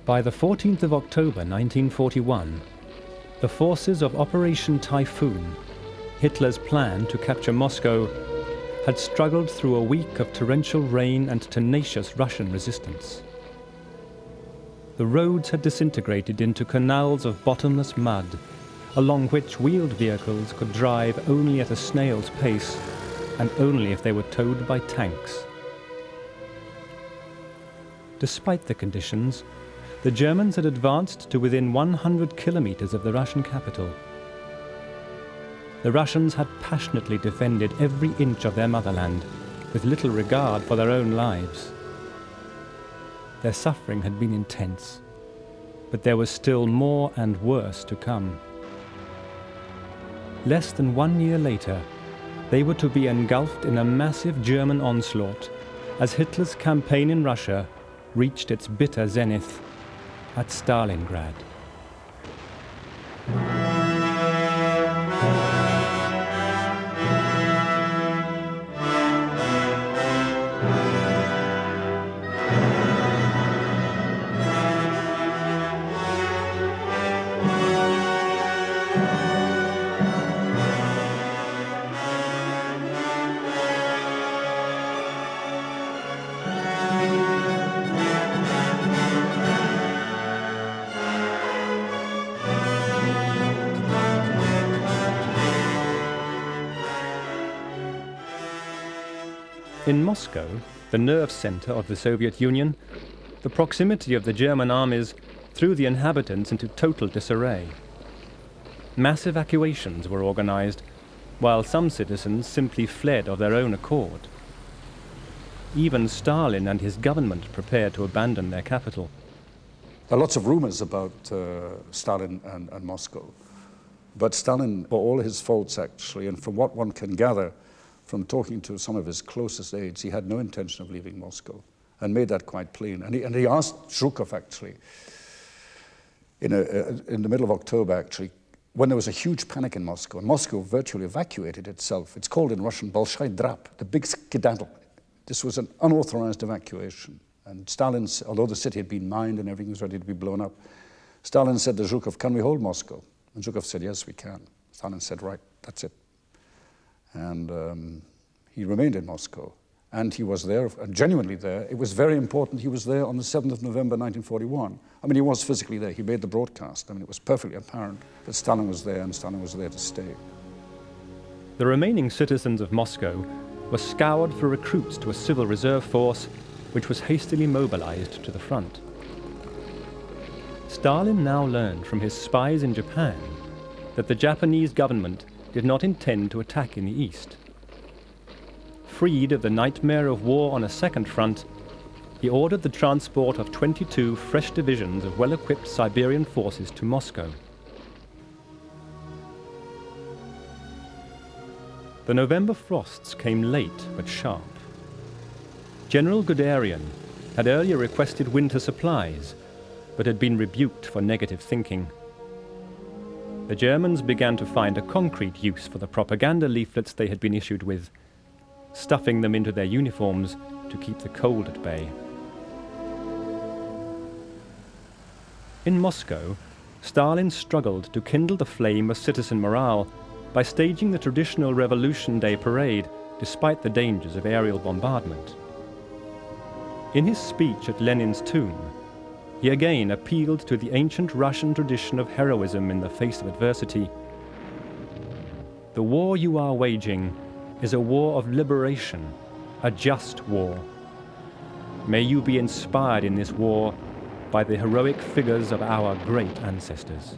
By the 14th of October 1941, the forces of Operation Typhoon, Hitler's plan to capture Moscow, had struggled through a week of torrential rain and tenacious Russian resistance. The roads had disintegrated into canals of bottomless mud, along which wheeled vehicles could drive only at a snail's pace and only if they were towed by tanks. Despite the conditions, the Germans had advanced to within 100 kilometers of the Russian capital. The Russians had passionately defended every inch of their motherland, with little regard for their own lives. Their suffering had been intense, but there was still more and worse to come. Less than 1 year later, they were to be engulfed in a massive German onslaught as Hitler's campaign in Russia reached its bitter zenith at Stalingrad. In Moscow, the nerve center of the Soviet Union, the proximity of the German armies threw the inhabitants into total disarray. Mass evacuations were organized, while some citizens simply fled of their own accord. Even Stalin and his government prepared to abandon their capital. There are lots of rumors about Stalin and Moscow. But Stalin, for all his faults actually, and from what one can gather from talking to some of his closest aides, he had no intention of leaving Moscow and made that quite plain. And he asked Zhukov actually, in the middle of October actually, when there was a huge panic in Moscow, and Moscow virtually evacuated itself. It's called in Russian Bolshoi Drap, the big skedaddle. This was an unauthorized evacuation. And Stalin, although the city had been mined and everything was ready to be blown up, Stalin said to Zhukov, "Can we hold Moscow?" And Zhukov said, "Yes, we can." Stalin said, "Right, that's it." And he remained in Moscow. And he was there, and genuinely there. It was very important. He was there on the 7th of November, 1941. I mean, he was physically there. He made the broadcast. I mean, it was perfectly apparent that Stalin was there, and Stalin was there to stay. The remaining citizens of Moscow were scoured for recruits to a civil reserve force, which was hastily mobilized to the front. Stalin now learned from his spies in Japan that the Japanese government did not intend to attack in the east. Freed of the nightmare of war on a second front, he ordered the transport of 22 fresh divisions of well-equipped Siberian forces to Moscow. The November frosts came late but sharp. General Guderian had earlier requested winter supplies, but had been rebuked for negative thinking. The Germans began to find a concrete use for the propaganda leaflets they had been issued with, stuffing them into their uniforms to keep the cold at bay. In Moscow, Stalin struggled to kindle the flame of citizen morale by staging the traditional Revolution Day parade despite the dangers of aerial bombardment. In his speech at Lenin's tomb, he again appealed to the ancient Russian tradition of heroism in the face of adversity. "The war you are waging is a war of liberation, a just war. May you be inspired in this war by the heroic figures of our great ancestors."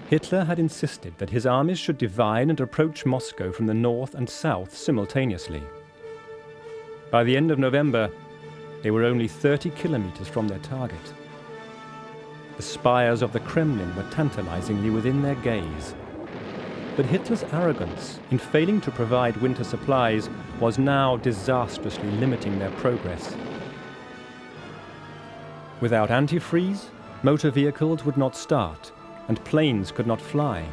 Hitler had insisted that his armies should divide and approach Moscow from the north and south simultaneously. By the end of November, they were only 30 kilometers from their target. The spires of the Kremlin were tantalizingly within their gaze. But Hitler's arrogance in failing to provide winter supplies was now disastrously limiting their progress. Without antifreeze, motor vehicles would not start, and planes could not fly.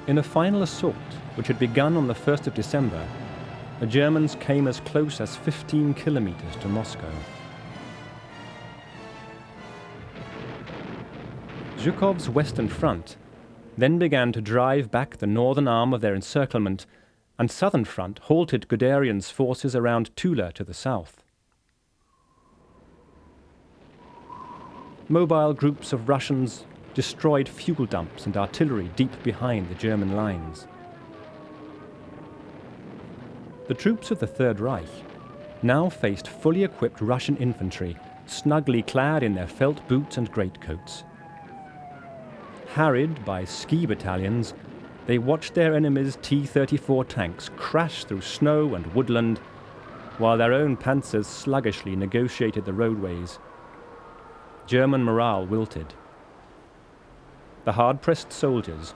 In a final assault, which had begun on the 1st of December, the Germans came as close as 15 kilometers to Moscow. Zhukov's western front then began to drive back the northern arm of their encirclement, and southern front halted Guderian's forces around Tula to the south. Mobile groups of Russians destroyed fuel dumps and artillery deep behind the German lines. The troops of the Third Reich now faced fully equipped Russian infantry, snugly clad in their felt boots and greatcoats. Harried by ski battalions, they watched their enemies' T-34 tanks crash through snow and woodland, while their own panzers sluggishly negotiated the roadways. German morale wilted. The hard-pressed soldiers,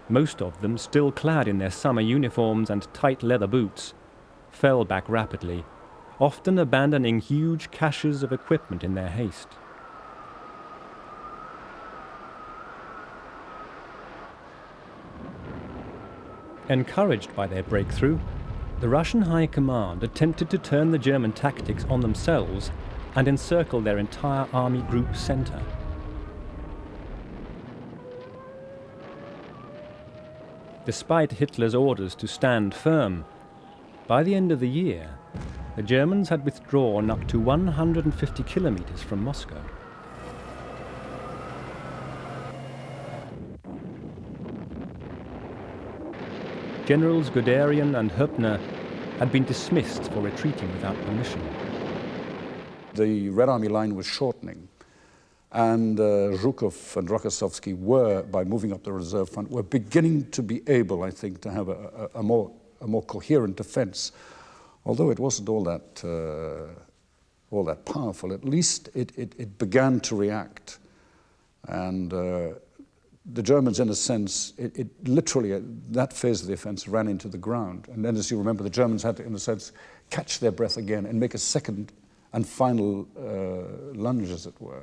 most of them still clad in their summer uniforms and tight leather boots, fell back rapidly, often abandoning huge caches of equipment in their haste. Encouraged by their breakthrough, the Russian High Command attempted to turn the German tactics on themselves and encircle their entire army group center. Despite Hitler's orders to stand firm, by the end of the year, the Germans had withdrawn up to 150 kilometers from Moscow. Generals Guderian and Höppner had been dismissed for retreating without permission. The Red Army line was shortening, and Zhukov and Rokossovsky were, by moving up the reserve front, were beginning to be able, I think, to have a more coherent defense. Although it wasn't all that powerful, at least it began to react. And the Germans, in a sense, it literally, that phase of the offense ran into the ground. And then, as you remember, the Germans had to, in a sense, catch their breath again and make a second and final lunge, as it were.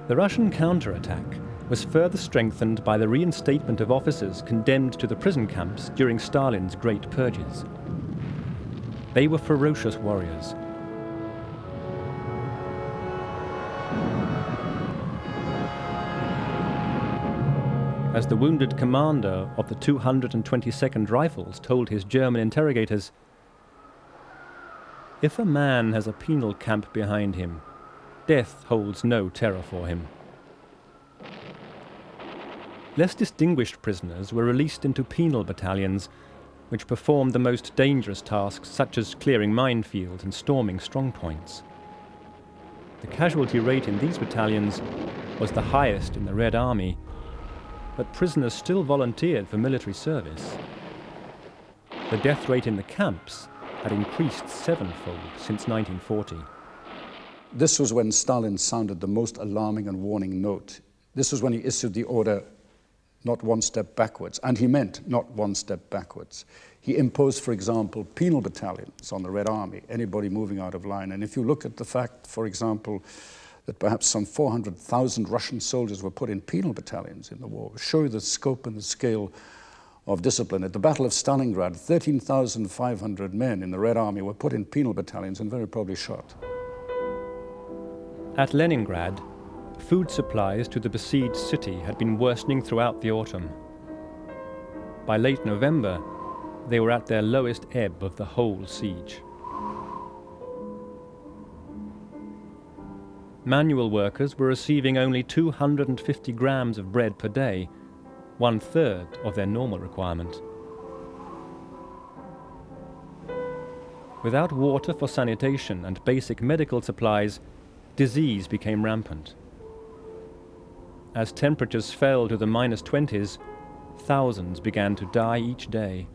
The Russian counterattack was further strengthened by the reinstatement of officers condemned to the prison camps during Stalin's Great Purges. They were ferocious warriors. As the wounded commander of the 222nd Rifles told his German interrogators, "If a man has a penal camp behind him, death holds no terror for him." Less distinguished prisoners were released into penal battalions, which performed the most dangerous tasks such as clearing minefields and storming strongpoints. The casualty rate in these battalions was the highest in the Red Army, but prisoners still volunteered for military service. The death rate in the camps had increased sevenfold since 1940. This was when Stalin sounded the most alarming and warning note. This was when he issued the order, not one step backwards, and he meant not one step backwards. He imposed, for example, penal battalions on the Red Army, anybody moving out of line. And if you look at the fact, for example, that perhaps some 400,000 Russian soldiers were put in penal battalions in the war, show the scope and the scale of discipline. At the Battle of Stalingrad, 13,500 men in the Red Army were put in penal battalions and very probably shot. At Leningrad, food supplies to the besieged city had been worsening throughout the autumn. By late November, they were at their lowest ebb of the whole siege. Manual workers were receiving only 250 grams of bread per day, 1/3 of their normal requirement. Without water for sanitation and basic medical supplies, disease became rampant. As temperatures fell to the -20s, thousands began to die each day.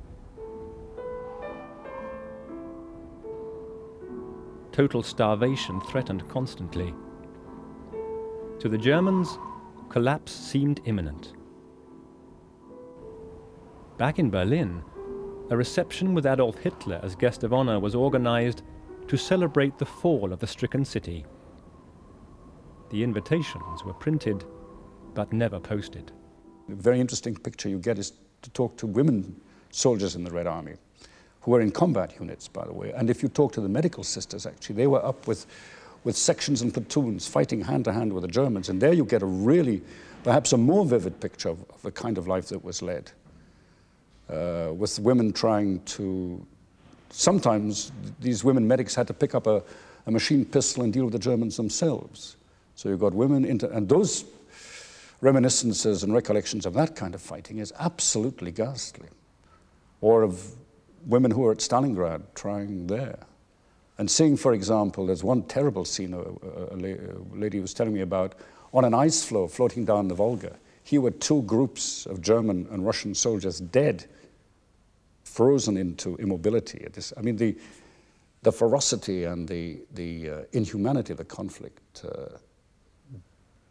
Total starvation threatened constantly. To the Germans, collapse seemed imminent. Back in Berlin, a reception with Adolf Hitler as guest of honor was organized to celebrate the fall of the stricken city. The invitations were printed, but never posted. A very interesting picture you get is to talk to women soldiers in the Red Army, who were in combat units, by the way. And if you talk to the medical sisters, actually, they were up with sections and platoons fighting hand to hand with the Germans. And there you get a really, perhaps a more vivid picture of the kind of life that was led. With women trying to, sometimes these women medics had to pick up a machine pistol and deal with the Germans themselves. So you've got women, and those reminiscences and recollections of that kind of fighting is absolutely ghastly. Or of women who are at Stalingrad trying there. And seeing, for example, there's one terrible scene a lady was telling me about, on an ice floe floating down the Volga. Here were two groups of German and Russian soldiers dead, frozen into immobility. I mean, the ferocity and the inhumanity of the conflict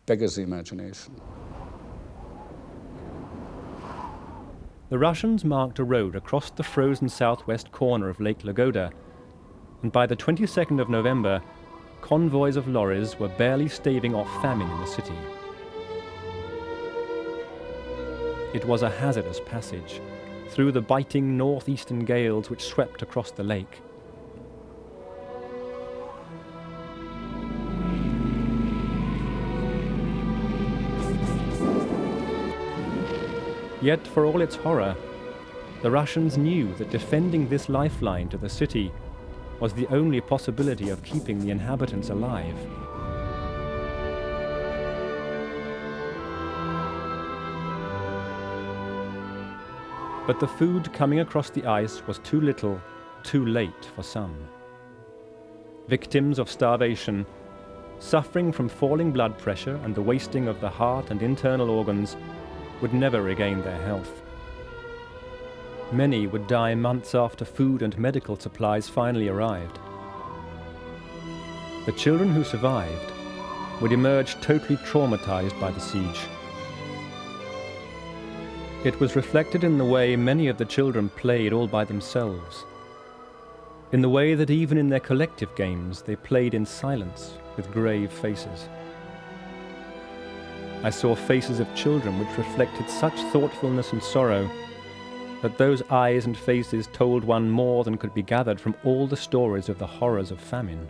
beggars the imagination. The Russians marked a road across the frozen southwest corner of Lake Lagoda, and by the 22nd of November, convoys of lorries were barely staving off famine in the city. It was a hazardous passage through the biting northeastern gales which swept across the lake. Yet, for all its horror, the Russians knew that defending this lifeline to the city was the only possibility of keeping the inhabitants alive. But the food coming across the ice was too little, too late for some. Victims of starvation, suffering from falling blood pressure and the wasting of the heart and internal organs, would never regain their health. Many would die months after food and medical supplies finally arrived. The children who survived would emerge totally traumatized by the siege. It was reflected in the way many of the children played all by themselves, in the way that even in their collective games they played in silence with grave faces. I saw faces of children which reflected such thoughtfulness and sorrow that those eyes and faces told one more than could be gathered from all the stories of the horrors of famine.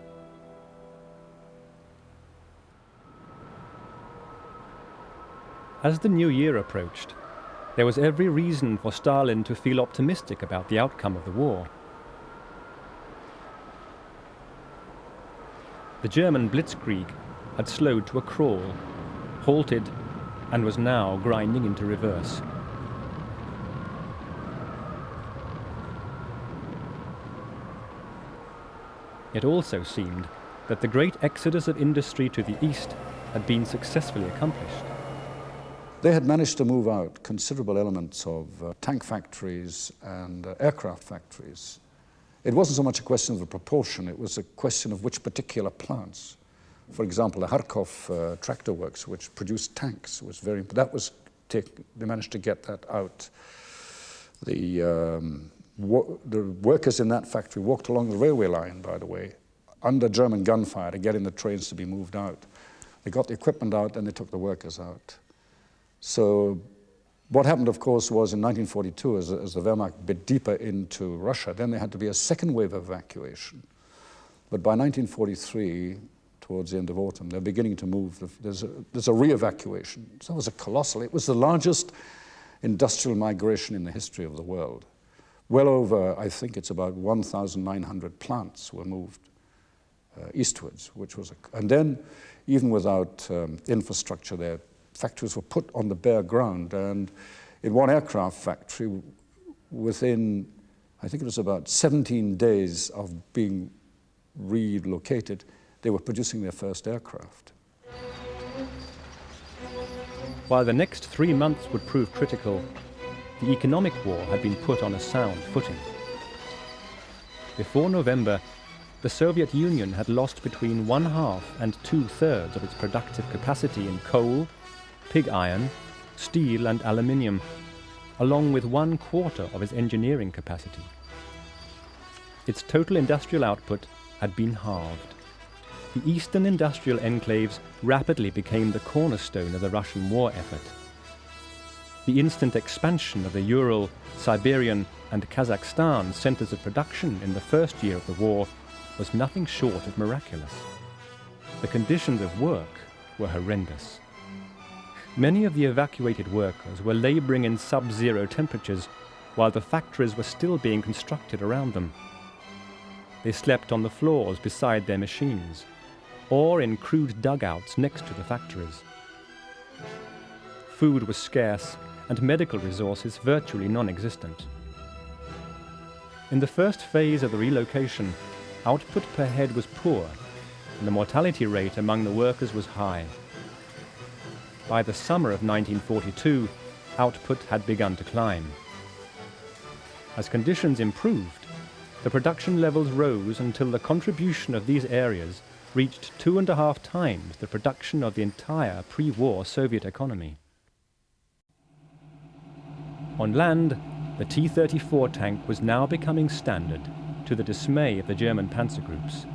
As the new year approached, there was every reason for Stalin to feel optimistic about the outcome of the war. The German blitzkrieg had slowed to a crawl, halted, and was now grinding into reverse. It also seemed that the great exodus of industry to the east had been successfully accomplished. They had managed to move out considerable elements of tank factories and aircraft factories. It wasn't so much a question of the proportion, it was a question of which particular plants. For example, the Kharkov tractor works, which produced tanks, was very. They managed to get that out. The workers in that factory walked along the railway line, by the way, under German gunfire to get in the trains to be moved out. They got the equipment out, and they took the workers out. So what happened, of course, was in 1942, as the Wehrmacht bit deeper into Russia, then there had to be a second wave of evacuation. But by 1943, towards the end of autumn, they're beginning to move. There's a re-evacuation. So it was a colossal. It was the largest industrial migration in the history of the world. Well over, I think it's about 1,900 plants were moved eastwards, and then, even without infrastructure there, factories were put on the bare ground. And in one aircraft factory, within, I think it was about 17 days of being relocated, they were producing their first aircraft. While the next 3 months would prove critical, the economic war had been put on a sound footing. Before November, the Soviet Union had lost between 1/2 and 2/3 of its productive capacity in coal, pig iron, steel and aluminium, along with 1/4 of its engineering capacity. Its total industrial output had been halved. The eastern industrial enclaves rapidly became the cornerstone of the Russian war effort. the instant expansion of the Ural, Siberian and Kazakhstan centers of production in the first year of the war was nothing short of miraculous. The conditions of work were horrendous. Many of the evacuated workers were laboring in sub-zero temperatures while the factories were still being constructed around them. They slept on the floors beside their machines, or in crude dugouts next to the factories. Food was scarce and medical resources virtually non-existent. In the first phase of the relocation, output per head was poor, and the mortality rate among the workers was high. By the summer of 1942, output had begun to climb. As conditions improved, the production levels rose until the contribution of these areas reached 2.5 times the production of the entire pre-war Soviet economy. On land, the T-34 tank was now becoming standard, to the dismay of the German panzer groups.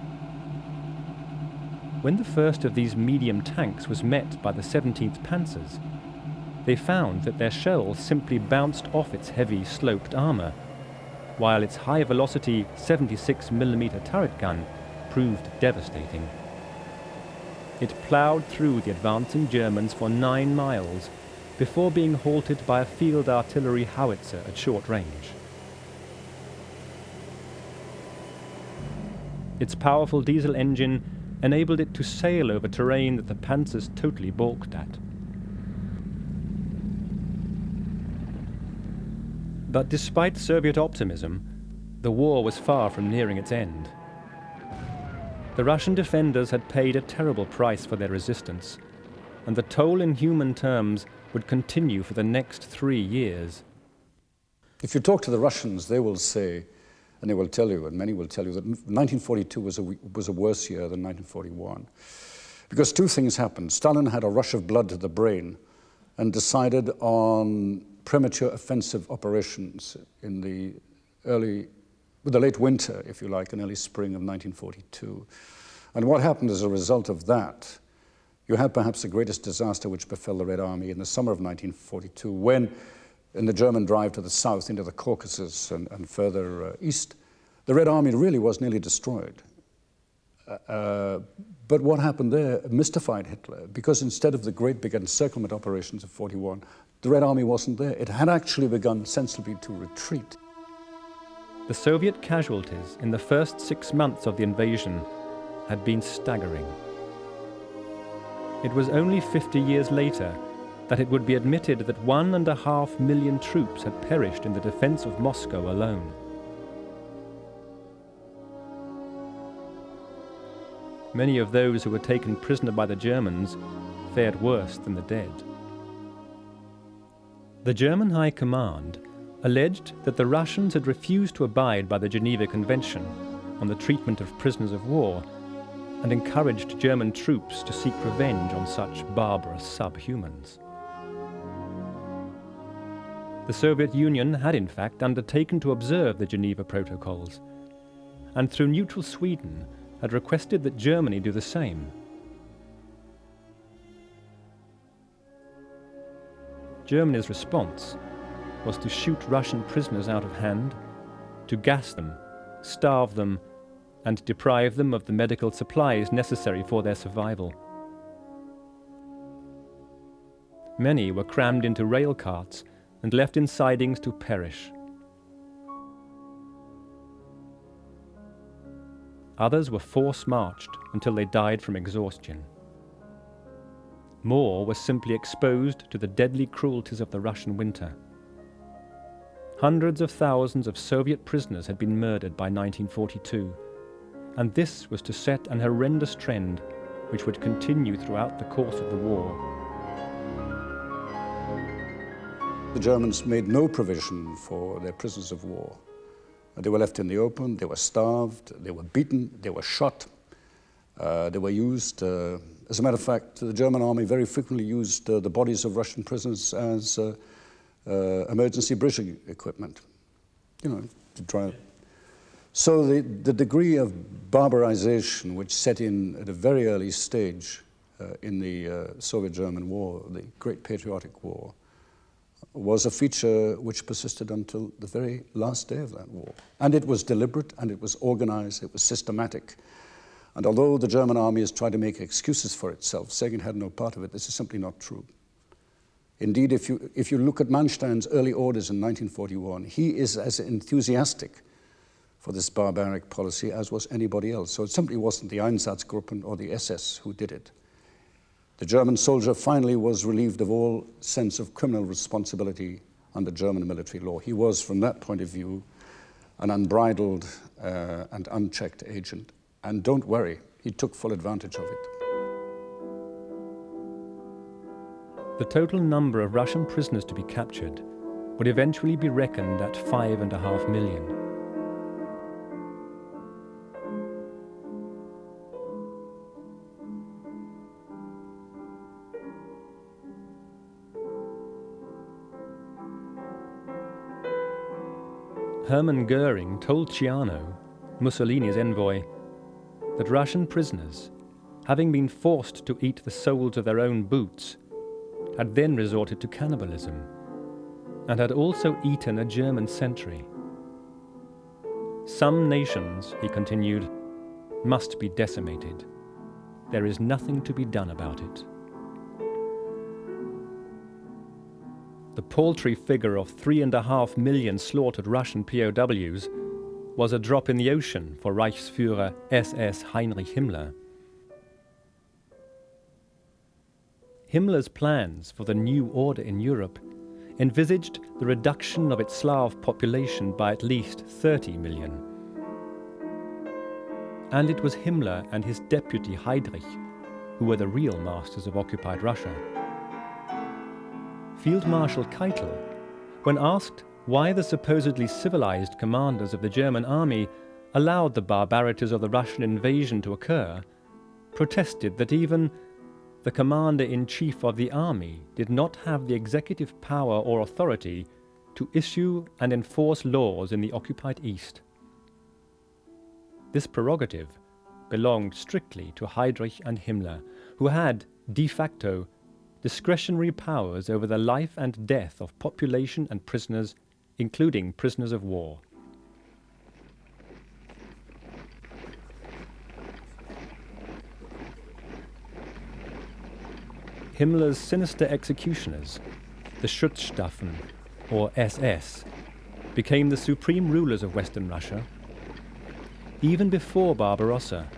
When the first of these medium tanks was met by the 17th Panzers, they found that their shells simply bounced off its heavy, sloped armour, while its high-velocity 76mm turret gun proved devastating. It ploughed through the advancing Germans for 9 miles before being halted by a field artillery howitzer at short range. Its powerful diesel engine enabled it to sail over terrain that the panzers totally balked at. But despite Soviet optimism, the war was far from nearing its end. The Russian defenders had paid a terrible price for their resistance, and the toll in human terms would continue for the next 3 years. If you talk to the Russians, they will say, and they will tell you, and many will tell you, that 1942 was a worse year than 1941. Because 2 things happened. Stalin had a rush of blood to the brain and decided on premature offensive operations in the late winter, if you like, and early spring of 1942. And what happened as a result of that, you had perhaps the greatest disaster which befell the Red Army in the summer of 1942, when, in the German drive to the south into the Caucasus and further east, the Red Army really was nearly destroyed. But what happened there mystified Hitler, because instead of the great big encirclement operations of 41, the Red Army wasn't there. It had actually begun sensibly to retreat. The Soviet casualties in the first 6 months of the invasion had been staggering. It was only 50 years later that it would be admitted that 1.5 million troops had perished in the defense of Moscow alone. Many of those who were taken prisoner by the Germans fared worse than the dead. The German High Command alleged that the Russians had refused to abide by the Geneva Convention on the treatment of prisoners of war and encouraged German troops to seek revenge on such barbarous subhumans. The Soviet Union had in fact undertaken to observe the Geneva Protocols, and through neutral Sweden had requested that Germany do the same. Germany's response was to shoot Russian prisoners out of hand, to gas them, starve them, and deprive them of the medical supplies necessary for their survival. Many were crammed into rail carts and left in sidings to perish. Others were force-marched until they died from exhaustion. More were simply exposed to the deadly cruelties of the Russian winter. Hundreds of thousands of Soviet prisoners had been murdered by 1942, and this was to set an horrendous trend which would continue throughout the course of the war. The Germans made no provision for their prisoners of war. They were left in the open, they were starved, they were beaten, they were shot, they were used. As a matter of fact, the German army very frequently used the bodies of Russian prisoners as emergency bridging equipment, to try. So the degree of barbarization which set in at a very early stage in the Soviet-German War, the Great Patriotic War, was a feature which persisted until the very last day of that war. And it was deliberate, and it was organized, it was systematic. And although the German army has tried to make excuses for itself, saying it had no part of it, this is simply not true. Indeed, if you look at Manstein's early orders in 1941, he is as enthusiastic for this barbaric policy as was anybody else. So it simply wasn't the Einsatzgruppen or the SS who did it. The German soldier finally was relieved of all sense of criminal responsibility under German military law. He was, from that point of view, an unbridled and unchecked agent. And don't worry, he took full advantage of it. The total number of Russian prisoners to be captured would eventually be reckoned at 5.5 million. Hermann Goering told Ciano, Mussolini's envoy, that Russian prisoners, having been forced to eat the soles of their own boots, had then resorted to cannibalism, and had also eaten a German sentry. Some nations, he continued, must be decimated. There is nothing to be done about it. The paltry figure of 3.5 million slaughtered Russian POWs was a drop in the ocean for Reichsführer SS Heinrich Himmler. Himmler's plans for the new order in Europe envisaged the reduction of its Slav population by at least 30 million. And it was Himmler and his deputy Heydrich who were the real masters of occupied Russia. Field Marshal Keitel, when asked why the supposedly civilized commanders of the German army allowed the barbarities of the Russian invasion to occur, protested that even the commander-in-chief of the army did not have the executive power or authority to issue and enforce laws in the occupied East. This prerogative belonged strictly to Heydrich and Himmler, who had, de facto, discretionary powers over the life and death of population and prisoners, including prisoners of war. Himmler's sinister executioners, the Schutzstaffen, or SS, became the supreme rulers of Western Russia. Even before Barbarossa,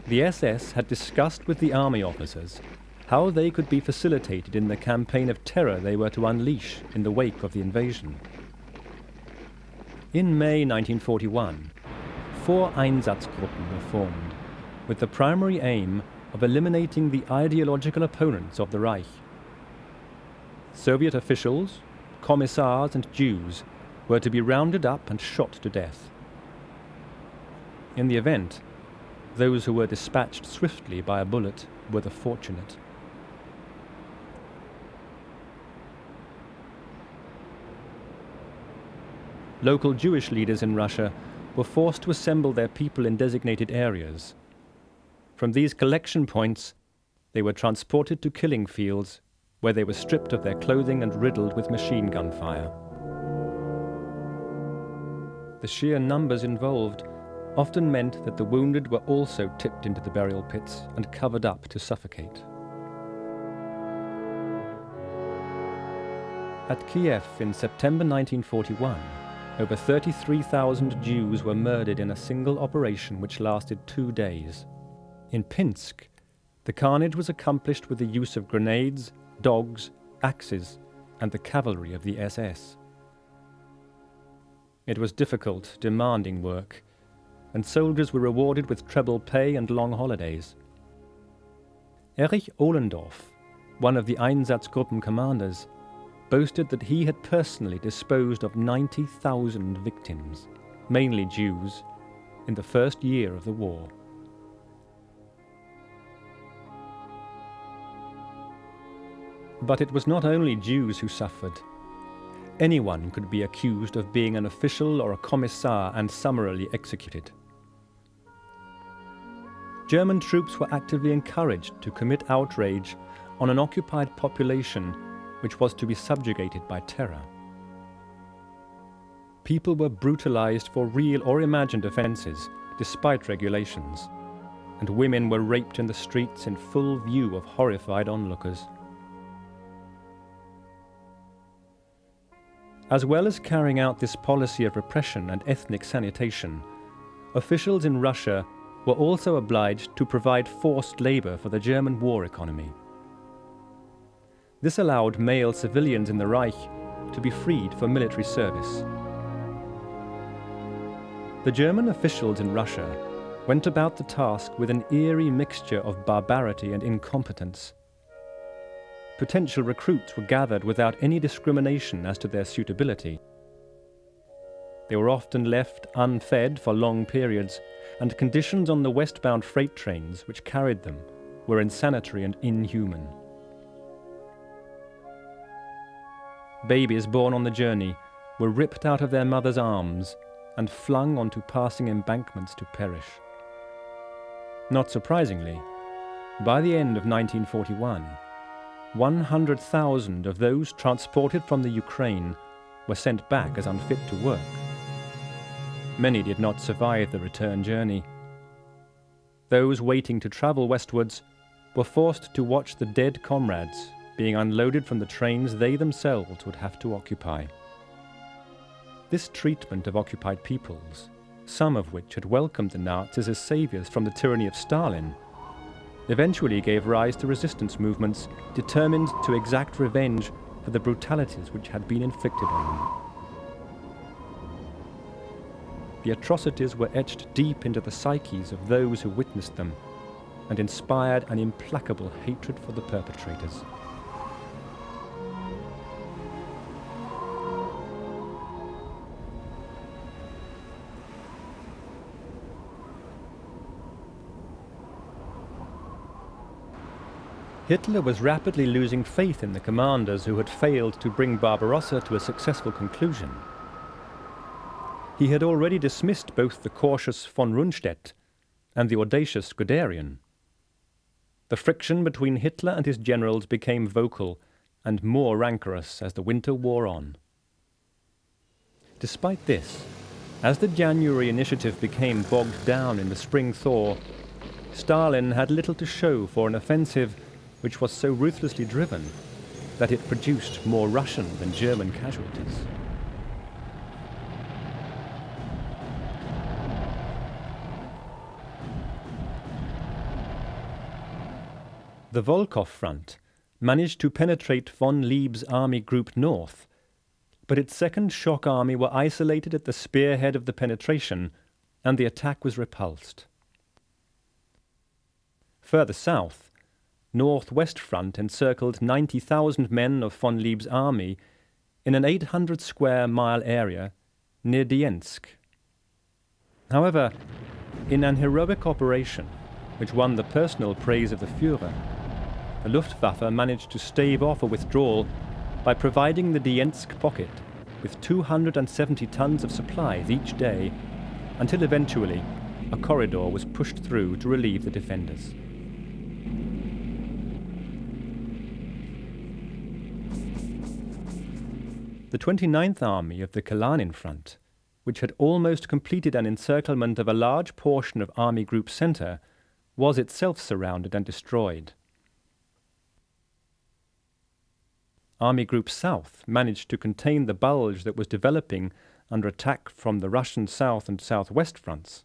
the SS had discussed with the army officers how they could be facilitated in the campaign of terror they were to unleash in the wake of the invasion. In May 1941, 4 Einsatzgruppen were formed, with the primary aim of eliminating the ideological opponents of the Reich. Soviet officials, commissars and Jews were to be rounded up and shot to death. In the event, those who were dispatched swiftly by a bullet were the fortunate. Local Jewish leaders in Russia were forced to assemble their people in designated areas. From these collection points, they were transported to killing fields, where they were stripped of their clothing and riddled with machine gun fire. The sheer numbers involved often meant that the wounded were also tipped into the burial pits and covered up to suffocate. At Kiev in September 1941, over 33,000 Jews were murdered in a single operation which lasted 2 days. In Pinsk, the carnage was accomplished with the use of grenades, dogs, axes, and the cavalry of the SS. It was difficult, demanding work, and soldiers were rewarded with treble pay and long holidays. Erich Ohlendorf, one of the Einsatzgruppen commanders, boasted that he had personally disposed of 90,000 victims, mainly Jews, in the first year of the war. But it was not only Jews who suffered. Anyone could be accused of being an official or a commissar and summarily executed. German troops were actively encouraged to commit outrage on an occupied population which was to be subjugated by terror. People were brutalized for real or imagined offenses, despite regulations, and women were raped in the streets in full view of horrified onlookers. As well as carrying out this policy of repression and ethnic sanitation, officials in Russia were also obliged to provide forced labor for the German war economy. This allowed male civilians in the Reich to be freed for military service. The German officials in Russia went about the task with an eerie mixture of barbarity and incompetence. Potential recruits were gathered without any discrimination as to their suitability. They were often left unfed for long periods, and conditions on the westbound freight trains which carried them were insanitary and inhuman. Babies born on the journey were ripped out of their mothers' arms and flung onto passing embankments to perish. Not surprisingly, by the end of 1941, 100,000 of those transported from the Ukraine were sent back as unfit to work. Many did not survive the return journey. Those waiting to travel westwards were forced to watch the dead comrades being unloaded from the trains they themselves would have to occupy. This treatment of occupied peoples, some of which had welcomed the Nazis as saviors from the tyranny of Stalin, eventually gave rise to resistance movements determined to exact revenge for the brutalities which had been inflicted on them. The atrocities were etched deep into the psyches of those who witnessed them and inspired an implacable hatred for the perpetrators. Hitler was rapidly losing faith in the commanders who had failed to bring Barbarossa to a successful conclusion. He had already dismissed both the cautious von Rundstedt and the audacious Guderian. The friction between Hitler and his generals became vocal and more rancorous as the winter wore on. Despite this, as the January initiative became bogged down in the spring thaw, Stalin had little to show for an offensive which was so ruthlessly driven that it produced more Russian than German casualties. The Volkov front managed to penetrate von Lieb's Army Group North, but its Second Shock Army were isolated at the spearhead of the penetration, and the attack was repulsed. Further south, Northwest Front encircled 90,000 men of von Lieb's army in an 800 square mile area near Diensk. However, in an heroic operation which won the personal praise of the Führer, the Luftwaffe managed to stave off a withdrawal by providing the Diensk pocket with 270 tons of supplies each day, until eventually a corridor was pushed through to relieve the defenders. The 29th Army of the Kalanin Front, which had almost completed an encirclement of a large portion of Army Group Center, was itself surrounded and destroyed. Army Group South managed to contain the bulge that was developing under attack from the Russian South and Southwest fronts.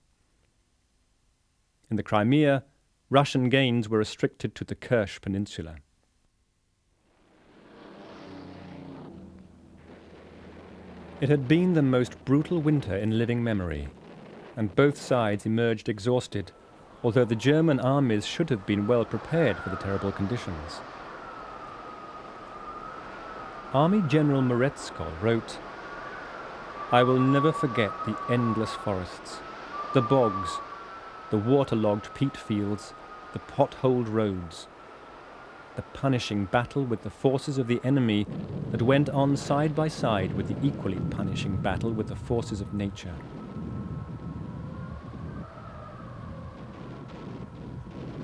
In the Crimea, Russian gains were restricted to the Kerch Peninsula. It had been the most brutal winter in living memory, and both sides emerged exhausted, although the German armies should have been well prepared for the terrible conditions. Army General Meretskov wrote, "I will never forget the endless forests, the bogs, the waterlogged peat fields, the potholed roads, the punishing battle with the forces of the enemy that went on side by side with the equally punishing battle with the forces of nature.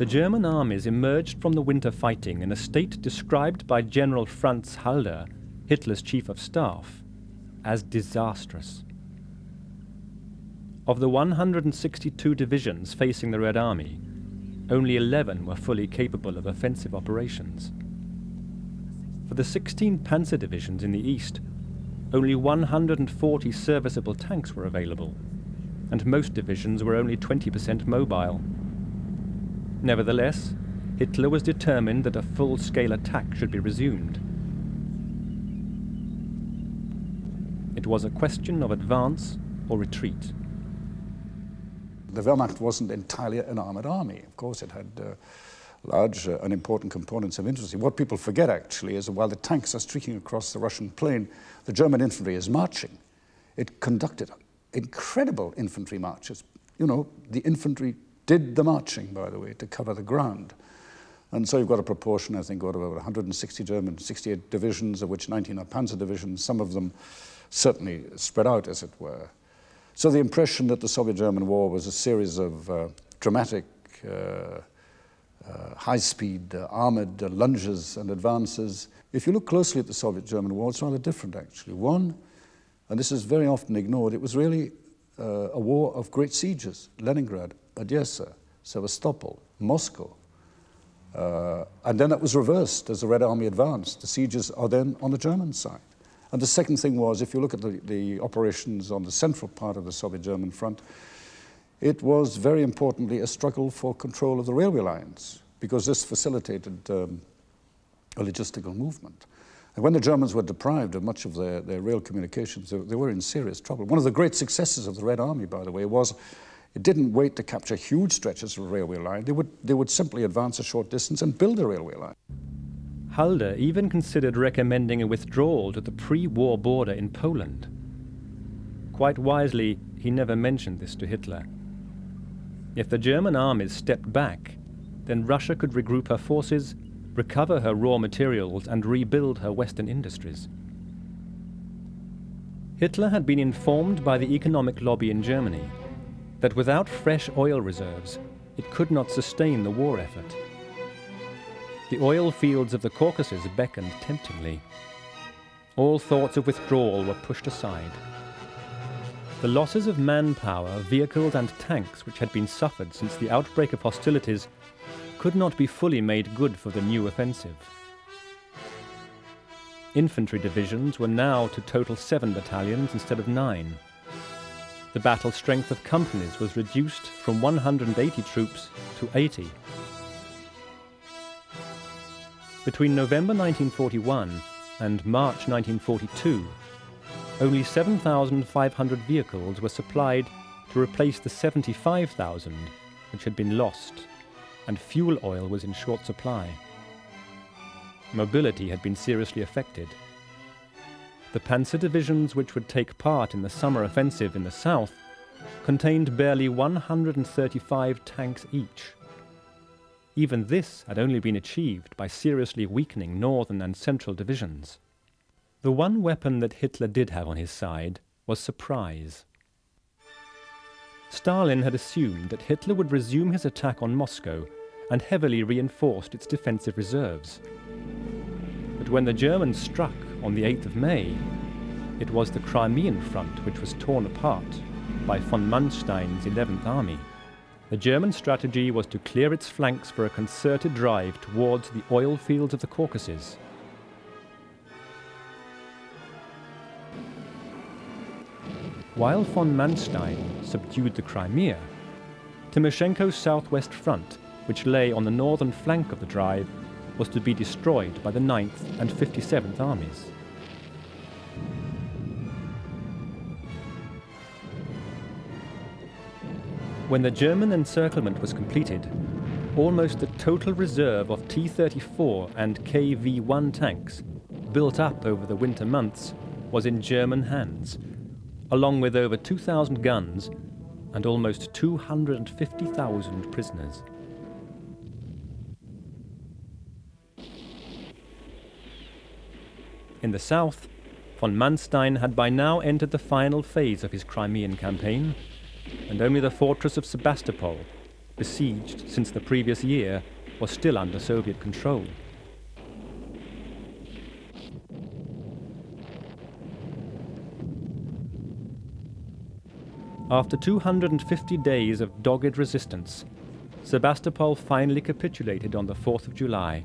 The German armies emerged from the winter fighting in a state described by General Franz Halder, Hitler's chief of staff, as disastrous. Of the 162 divisions facing the Red Army, only 11 were fully capable of offensive operations. For the 16 panzer divisions in the east, only 140 serviceable tanks were available, and most divisions were only 20% mobile. Nevertheless, Hitler was determined that a full-scale attack should be resumed. It was a question of advance or retreat. The Wehrmacht wasn't entirely an armoured army. Of course, it had large and important components of infantry. What people forget, actually, is that while the tanks are streaking across the Russian plain, the German infantry is marching. It conducted incredible infantry marches. You know, the infantry did the marching, by the way, to cover the ground. And so you've got a proportion, I think, out of over 160 German, 68 divisions, of which 19 are panzer divisions, some of them certainly spread out, as it were. So the impression that the Soviet-German war was a series of dramatic, high-speed, armoured lunges and advances. If you look closely at the Soviet-German war, it's rather different, actually. One, and this is very often ignored, it was really a war of great sieges. Leningrad, Odessa, Sevastopol, Moscow. And then that was reversed as the Red Army advanced. The sieges are then on the German side. And the second thing was, if you look at the operations on the central part of the Soviet-German front, it was very importantly a struggle for control of the railway lines, because this facilitated a logistical movement. And when the Germans were deprived of much of their rail communications, they were in serious trouble. One of the great successes of the Red Army, by the way, was it didn't wait to capture huge stretches of railway line. They would simply advance a short distance and build a railway line. Halder even considered recommending a withdrawal to the pre-war border in Poland. Quite wisely, he never mentioned this to Hitler. If the German armies stepped back, then Russia could regroup her forces, recover her raw materials, and rebuild her Western industries. Hitler had been informed by the economic lobby in Germany that without fresh oil reserves, it could not sustain the war effort. The oil fields of the Caucasus beckoned temptingly. All thoughts of withdrawal were pushed aside. The losses of manpower, vehicles and tanks which had been suffered since the outbreak of hostilities could not be fully made good for the new offensive. Infantry divisions were now to total 7 battalions instead of 9. The battle strength of companies was reduced from 180 troops to 80. Between November 1941 and March 1942, only 7,500 vehicles were supplied to replace the 75,000 which had been lost, and fuel oil was in short supply. Mobility had been seriously affected. The panzer divisions which would take part in the summer offensive in the south contained barely 135 tanks each. Even this had only been achieved by seriously weakening northern and central divisions. The one weapon that Hitler did have on his side was surprise. Stalin had assumed that Hitler would resume his attack on Moscow and heavily reinforced its defensive reserves. But when the Germans struck on the 8th of May, it was the Crimean front which was torn apart by von Manstein's 11th Army. The German strategy was to clear its flanks for a concerted drive towards the oil fields of the Caucasus. While von Manstein subdued the Crimea, Timoshenko's southwest front, which lay on the northern flank of the drive, was to be destroyed by the 9th and 57th Armies. When the German encirclement was completed, almost the total reserve of T-34 and KV-1 tanks, built up over the winter months, was in German hands, along with over 2,000 guns and almost 250,000 prisoners. In the south, von Manstein had by now entered the final phase of his Crimean campaign, and only the fortress of Sebastopol, besieged since the previous year, was still under Soviet control. After 250 days of dogged resistance, Sebastopol finally capitulated on the 4th of July.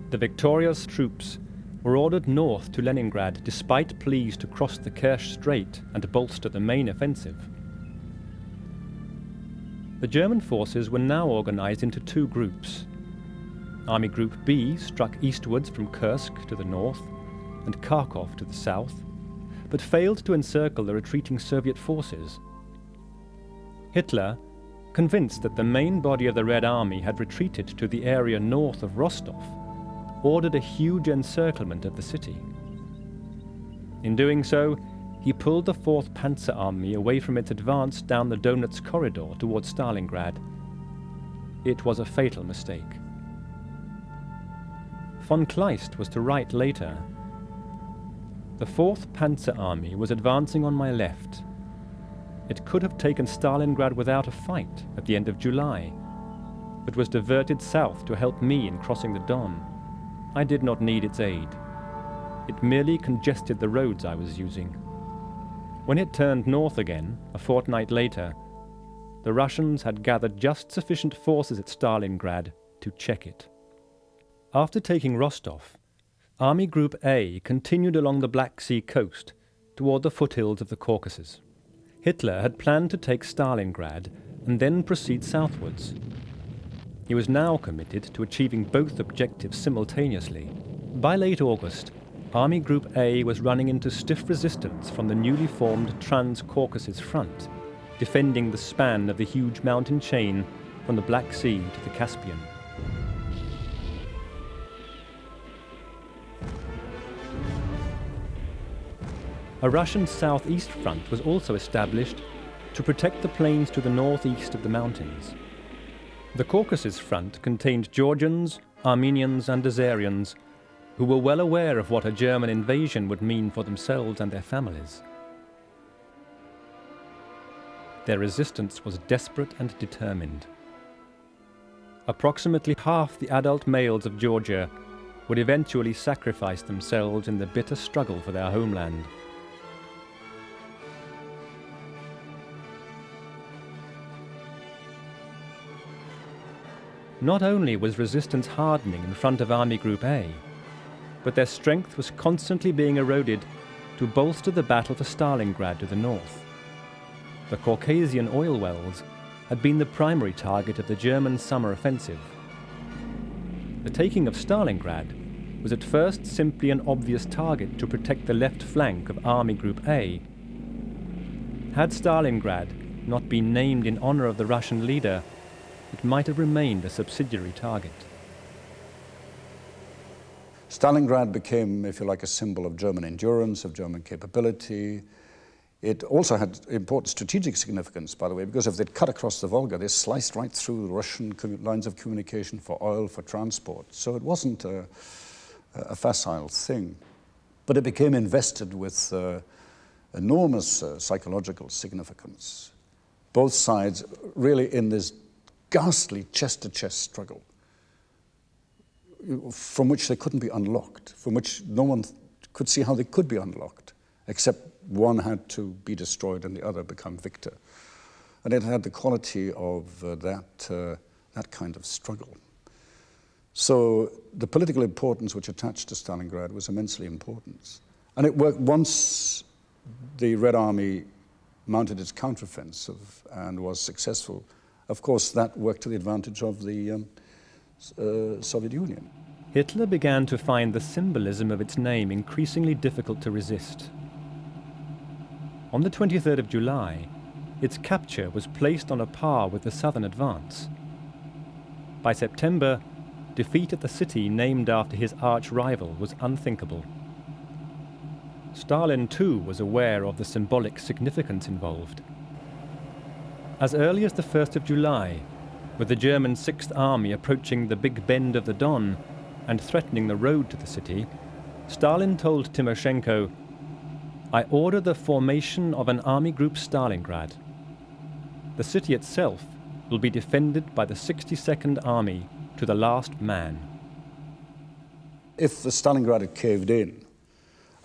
The victorious troops were ordered north to Leningrad despite pleas to cross the Kerch Strait and bolster the main offensive. The German forces were now organized into two groups. Army Group B struck eastwards from Kursk to the north and Kharkov to the south, but failed to encircle the retreating Soviet forces. Hitler, convinced that the main body of the Red Army had retreated to the area north of Rostov, ordered a huge encirclement of the city. In doing so, he pulled the 4th Panzer Army away from its advance down the Donetsk corridor towards Stalingrad. It was a fatal mistake. Von Kleist was to write later, "The 4th Panzer Army was advancing on my left. It could have taken Stalingrad without a fight at the end of July, but was diverted south to help me in crossing the Don. I did not need its aid. It merely congested the roads I was using. When it turned north again, a fortnight later, the Russians had gathered just sufficient forces at Stalingrad to check it." After taking Rostov, Army Group A continued along the Black Sea coast toward the foothills of the Caucasus. Hitler had planned to take Stalingrad and then proceed southwards. He was now committed to achieving both objectives simultaneously. By late August, Army Group A was running into stiff resistance from the newly formed Trans-Caucasus Front, defending the span of the huge mountain chain from the Black Sea to the Caspian. A Russian southeast front was also established to protect the plains to the northeast of the mountains. The Caucasus front contained Georgians, Armenians and Azerians who were well aware of what a German invasion would mean for themselves and their families. Their resistance was desperate and determined. Approximately half the adult males of Georgia would eventually sacrifice themselves in the bitter struggle for their homeland. Not only was resistance hardening in front of Army Group A, but their strength was constantly being eroded to bolster the battle for Stalingrad to the north. The Caucasian oil wells had been the primary target of the German summer offensive. The taking of Stalingrad was at first simply an obvious target to protect the left flank of Army Group A. Had Stalingrad not been named in honor of the Russian leader, it might have remained a subsidiary target. Stalingrad became, if you like, a symbol of German endurance, of German capability. It also had important strategic significance, by the way, because if they'd cut across the Volga, they sliced right through Russian lines of communication for oil, for transport. So it wasn't a facile thing. But it became invested with enormous psychological significance. Both sides really in this ghastly chest-to-chest struggle from which they couldn't be unlocked, from which no one could see how they could be unlocked, except one had to be destroyed and the other become victor. And it had the quality of that kind of struggle. So the political importance which attached to Stalingrad was immensely important. And it worked once the Red Army mounted its counteroffensive and was successful. Of course, that worked to the advantage of the Soviet Union. Hitler began to find the symbolism of its name increasingly difficult to resist. On the 23rd of July, its capture was placed on a par with the southern advance. By September, defeat at the city named after his arch-rival was unthinkable. Stalin, too, was aware of the symbolic significance involved. As early as the 1st of July, with the German 6th Army approaching the Big Bend of the Don and threatening the road to the city, Stalin told Timoshenko, "I order the formation of an army group Stalingrad. The city itself will be defended by the 62nd Army to the last man." If the Stalingrad had caved in,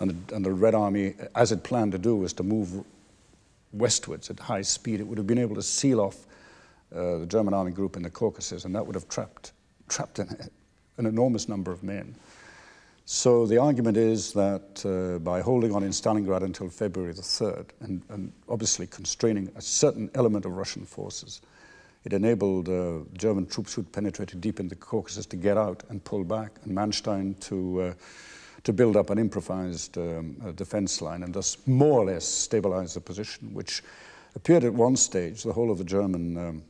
and the Red Army, as it planned to do, was to move westwards at high speed, it would have been able to seal off the German army group in the Caucasus, and that would have trapped an enormous number of men. So the argument is that by holding on in Stalingrad until February the 3rd, and obviously constraining a certain element of Russian forces, it enabled German troops who'd penetrated deep in the Caucasus to get out and pull back, and Manstein to build up an improvised defense line and thus more or less stabilize the position, which appeared at one stage, the whole of the German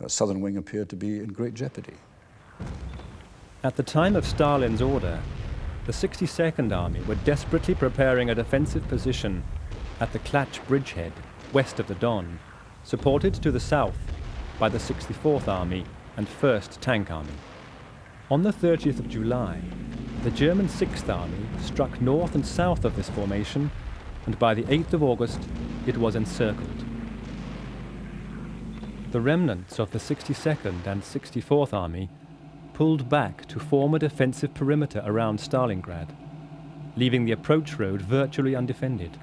southern wing appeared to be in great jeopardy. At the time of Stalin's order, the 62nd Army were desperately preparing a defensive position at the Klach bridgehead, west of the Don, supported to the south by the 64th Army and 1st Tank Army. On the 30th of July, the German 6th Army struck north and south of this formation, and by the 8th of August, it was encircled. The remnants of the 62nd and 64th Army pulled back to form a defensive perimeter around Stalingrad, leaving the approach road virtually undefended.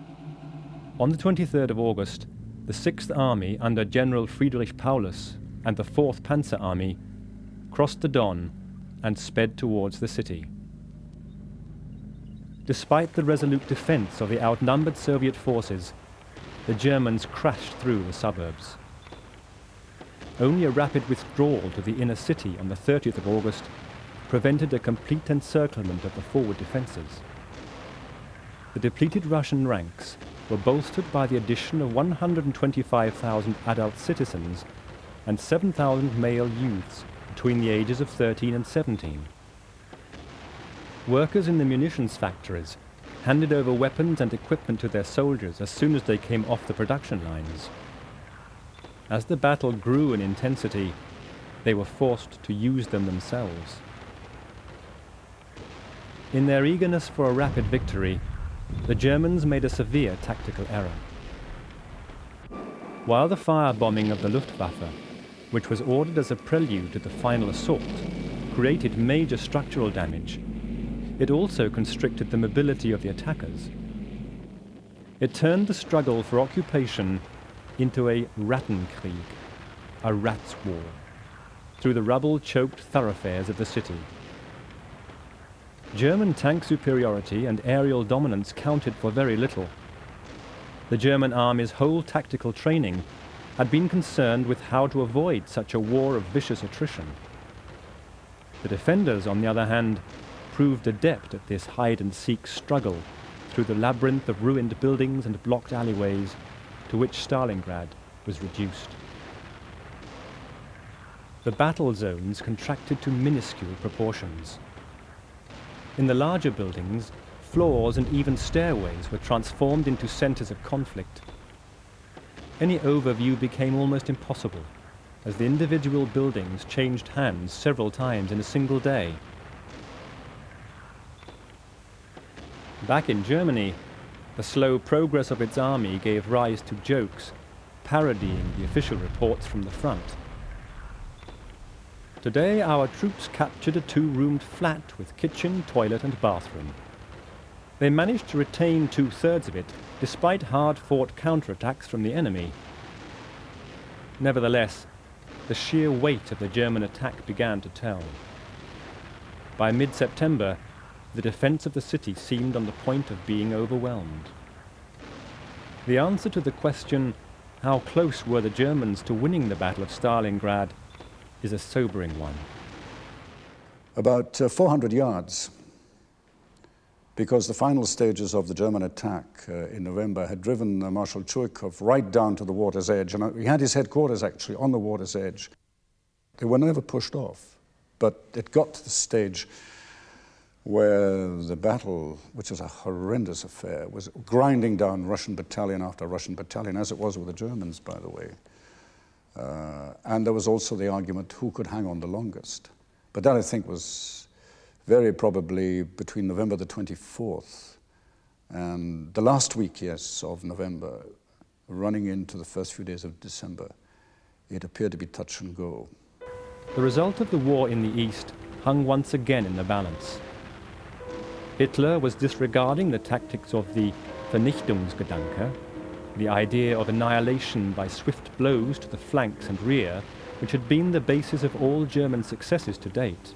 On the 23rd of August, the 6th Army under General Friedrich Paulus and the 4th Panzer Army crossed the Don and sped towards the city. Despite the resolute defense of the outnumbered Soviet forces, the Germans crashed through the suburbs. Only a rapid withdrawal to the inner city on the 30th of August prevented a complete encirclement of the forward defences. The depleted Russian ranks were bolstered by the addition of 125,000 adult citizens and 7,000 male youths between the ages of 13 and 17. Workers in the munitions factories handed over weapons and equipment to their soldiers as soon as they came off the production lines. As the battle grew in intensity, they were forced to use them themselves. In their eagerness for a rapid victory, the Germans made a severe tactical error. While the firebombing of the Luftwaffe, which was ordered as a prelude to the final assault, created major structural damage, it also constricted the mobility of the attackers. It turned the struggle for occupation into a Rattenkrieg, a rat's war, through the rubble-choked thoroughfares of the city. German tank superiority and aerial dominance counted for very little. The German army's whole tactical training had been concerned with how to avoid such a war of vicious attrition. The defenders, on the other hand, proved adept at this hide-and-seek struggle through the labyrinth of ruined buildings and blocked alleyways to which Stalingrad was reduced. The battle zones contracted to minuscule proportions. In the larger buildings, floors and even stairways were transformed into centres of conflict. Any overview became almost impossible, as the individual buildings changed hands several times in a single day. Back in Germany, the slow progress of its army gave rise to jokes, parodying the official reports from the front. Today, our troops captured a 2-roomed flat with kitchen, toilet and bathroom. They managed to retain 2/3 of it, despite hard-fought counterattacks from the enemy. Nevertheless, the sheer weight of the German attack began to tell. By mid-September, the defense of the city seemed on the point of being overwhelmed. The answer to the question, how close were the Germans to winning the Battle of Stalingrad, is a sobering one. About 400 yards, because the final stages of the German attack in November had driven Marshal Chuikov right down to the water's edge, and he had his headquarters actually on the water's edge. They were never pushed off, but it got to the stage where the battle, which was a horrendous affair, was grinding down Russian battalion after Russian battalion, as it was with the Germans, by the way. And there was also the argument who could hang on the longest. But that, I think, was very probably between November the 24th and the last week, yes, of November, running into the first few days of December, it appeared to be touch and go. The result of the war in the East hung once again in the balance. Hitler was disregarding the tactics of the Vernichtungsgedanke, the idea of annihilation by swift blows to the flanks and rear, which had been the basis of all German successes to date.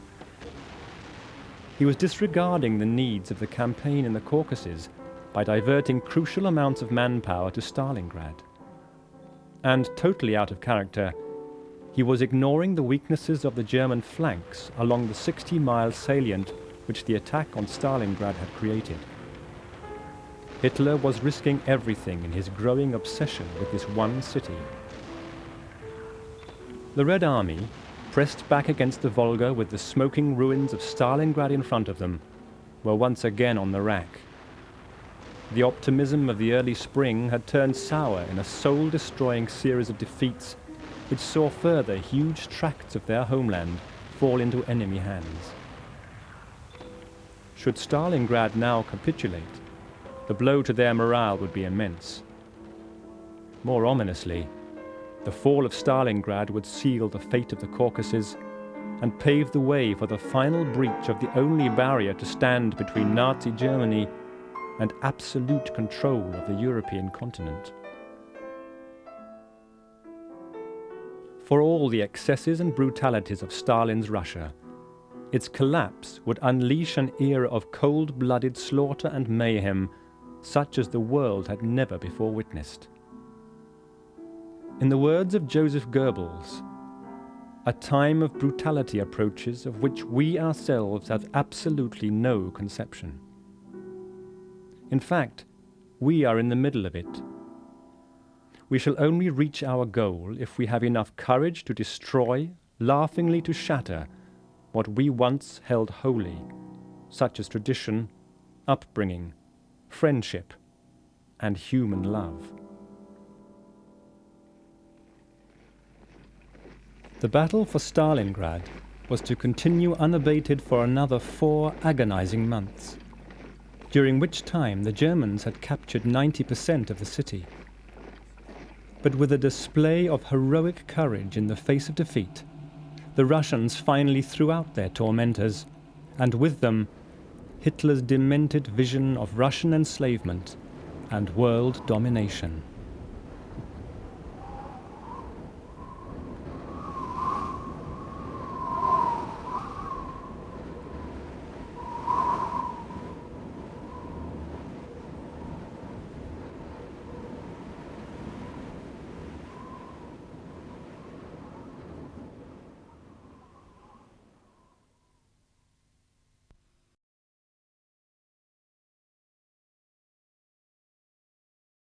He was disregarding the needs of the campaign in the Caucasus by diverting crucial amounts of manpower to Stalingrad. And totally out of character, he was ignoring the weaknesses of the German flanks along the 60-mile salient which the attack on Stalingrad had created. Hitler was risking everything in his growing obsession with this one city. The Red Army, pressed back against the Volga with the smoking ruins of Stalingrad in front of them, were once again on the rack. The optimism of the early spring had turned sour in a soul-destroying series of defeats which saw further huge tracts of their homeland fall into enemy hands. Should Stalingrad now capitulate, the blow to their morale would be immense. More ominously, the fall of Stalingrad would seal the fate of the Caucasus and pave the way for the final breach of the only barrier to stand between Nazi Germany and absolute control of the European continent. For all the excesses and brutalities of Stalin's Russia, its collapse would unleash an era of cold-blooded slaughter and mayhem such as the world had never before witnessed. In the words of Joseph Goebbels, a time of brutality approaches of which we ourselves have absolutely no conception. In fact, we are in the middle of it. We shall only reach our goal if we have enough courage to destroy, laughingly to shatter, what we once held holy, such as tradition, upbringing, friendship, and human love. The battle for Stalingrad was to continue unabated for another 4 agonizing months, during which time the Germans had captured 90% of the city. But with a display of heroic courage in the face of defeat, the Russians finally threw out their tormentors, and with them, Hitler's demented vision of Russian enslavement and world domination.